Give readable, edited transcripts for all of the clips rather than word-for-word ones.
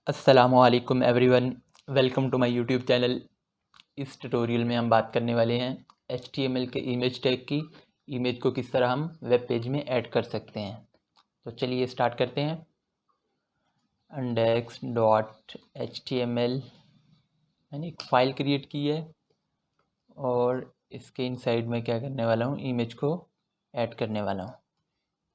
अस्सलामुअलैकुम everyone, welcome to my YouTube channel. इस tutorial में हम बात करने वाले हैं HTML के इमेज टैग की। इमेज को किस तरह हम वेब पेज में ऐड कर सकते हैं। तो चलिए स्टार्ट करते हैं। index.html मैंने एक फ़ाइल क्रिएट की है और इसके इनसाइड में क्या करने वाला हूँ, इमेज को ऐड करने वाला हूँ।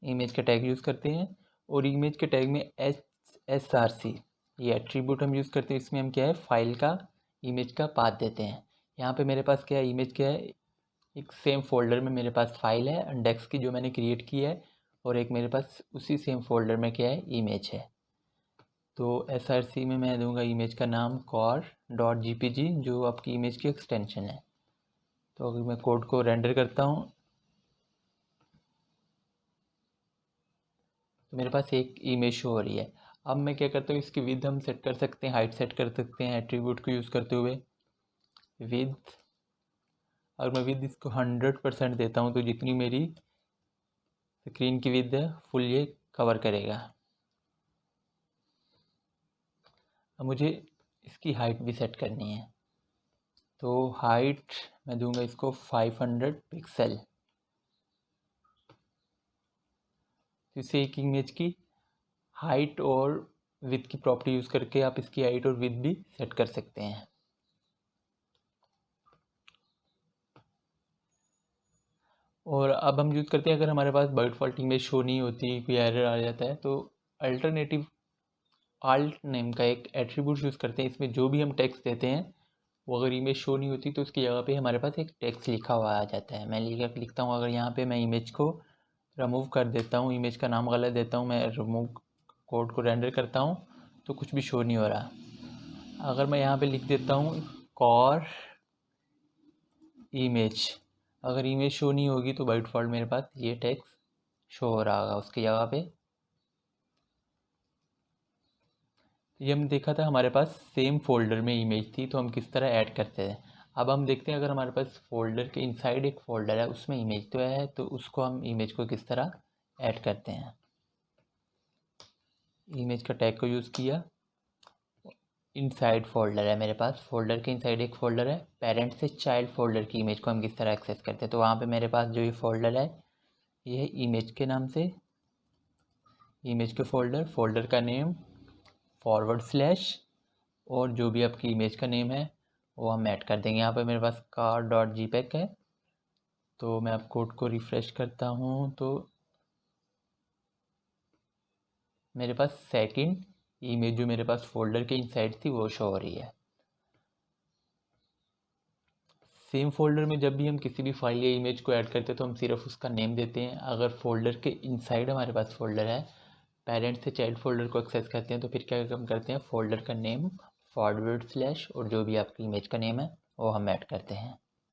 इमेज का टैग यूज़ करते हैं और इमेज के टैग में src ये एट्रीब्यूट हम यूज़ करते हैं। इसमें हम क्या है, फाइल का इमेज का पाथ देते हैं। यहाँ पे मेरे पास क्या है, इमेज क्या है, एक सेम फोल्डर में मेरे पास फाइल है इंडेक्स की जो मैंने क्रिएट की है, और एक मेरे पास उसी सेम फोल्डर में क्या है, इमेज है। तो src में मैं दूंगा इमेज का नाम core.jpg जो आपकी इमेज की एक्सटेंशन है। तो अगर मैं कोड को रेंडर करता हूँ तो मेरे पास एक इमेज शो हो रही है। अब मैं क्या करता हूँ, इसकी विड्थ हम सेट कर सकते हैं, हाइट सेट कर सकते हैं एट्रीब्यूट को यूज़ करते हुए। विड्थ, अगर मैं विड्थ इसको 100% देता हूँ तो जितनी मेरी स्क्रीन की विड्थ है फुल ये कवर करेगा। अब मुझे इसकी हाइट भी सेट करनी है, तो हाइट मैं दूंगा इसको 500 पिक्सल। इससे एक इमेज की हाइट और विड्थ की प्रॉपर्टी यूज़ करके आप इसकी हाइट और विड्थ भी सेट कर सकते हैं। और अब हम यूज़ करते हैं, अगर हमारे पास बाय डिफ़ॉल्ट इमेज शो नहीं होती, कोई एरर आ जाता है, तो अल्टरनेटिव आल्ट नेम का एक एट्रीब्यूट यूज़ करते हैं। इसमें जो भी हम टेक्स्ट देते हैं वो अगर इमेज शो नहीं होती तो उसकी जगह पे हमारे पास एक टेक्स्ट लिखा हुआ आ जाता है। मैं लिखता हूँ, अगर यहाँ पे मैं इमेज को रिमूव कर देता हूँ, इमेज का नाम गलत देता हूँ, मैं रिमूव कोड को रेंडर करता हूँ तो कुछ भी शो नहीं हो रहा। अगर मैं यहाँ पे लिख देता हूँ core इमेज, अगर इमेज शो नहीं होगी तो बाय डिफ़ॉल्ट मेरे पास ये टेक्स्ट शो हो रहा होगा उसकी जगह पे। ये हम देखा था, हमारे पास सेम फोल्डर में इमेज थी तो हम किस तरह ऐड करते थे। अब हम देखते हैं, अगर हमारे पास फोल्डर के इनसाइड एक फ़ोल्डर है, उसमें इमेज तो है, तो उसको हम इमेज को किस तरह ऐड करते हैं। इमेज का टैग को यूज़ किया, इनसाइड फोल्डर है मेरे पास, फोल्डर के इनसाइड एक फ़ोल्डर है, पेरेंट से चाइल्ड फोल्डर की इमेज को हम किस तरह एक्सेस करते हैं। तो वहाँ पे मेरे पास जो ये फ़ोल्डर है, ये है इमेज के नाम से, इमेज के फोल्डर का नेम /, और जो भी आपकी इमेज का नेम है वो हम ऐड कर देंगे। यहाँ पे मेरे पास car.jpg है, तो मैं अब कोड को रिफ़्रेश करता हूँ तो मेरे पास सेकंड इमेज जो मेरे पास फोल्डर के इनसाइड थी वो शो हो रही है। सेम फोल्डर में जब भी हम किसी भी फाइल या इमेज को ऐड करते हैं तो हम सिर्फ उसका नेम देते हैं। अगर फोल्डर के इनसाइड हमारे पास फोल्डर है, पेरेंट से चाइल्ड फोल्डर को एक्सेस करते हैं, तो फिर क्या हम करते हैं, फोल्डर का नेम /, और जो भी आपकी इमेज का नेम है वो हम ऐड करते हैं।